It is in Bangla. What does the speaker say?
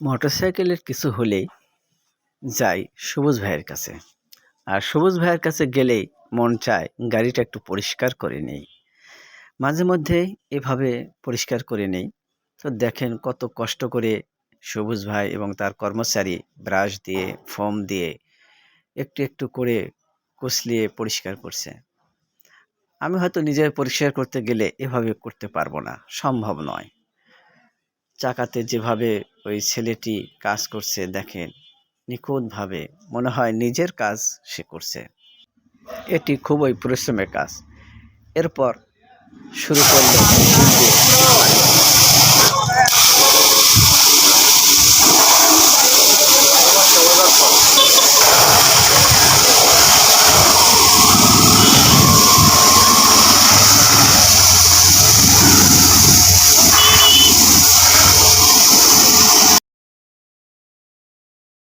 মোটরসাইকেলের কিছু হলেই যাই সবুজ ভাইয়ের কাছে। আর সবুজ ভাইয়ের কাছে গেলেই মন চায় গাড়িটা একটু পরিষ্কার করে নেই। মাঝে মধ্যে এভাবে পরিষ্কার করে নেই। তো দেখেন কত কষ্ট করে সবুজ ভাই এবং তার কর্মচারী ব্রাশ দিয়ে, ফোম দিয়ে একটু একটু করে কুচলিয়ে পরিষ্কার করছে। আমি হয়তো নিজে পরিষ্কার করতে গেলে এভাবে করতে পারবো না, সম্ভব নয়। চাকাতে যেভাবে ওই ছেলেটি কাজ করছে দেখেন, নিখুঁতভাবে, মনে হয় নিজের কাজ সে করছে। এটি খুবই পরিশ্রমের কাজ। এরপর শুরু করলো মেশিন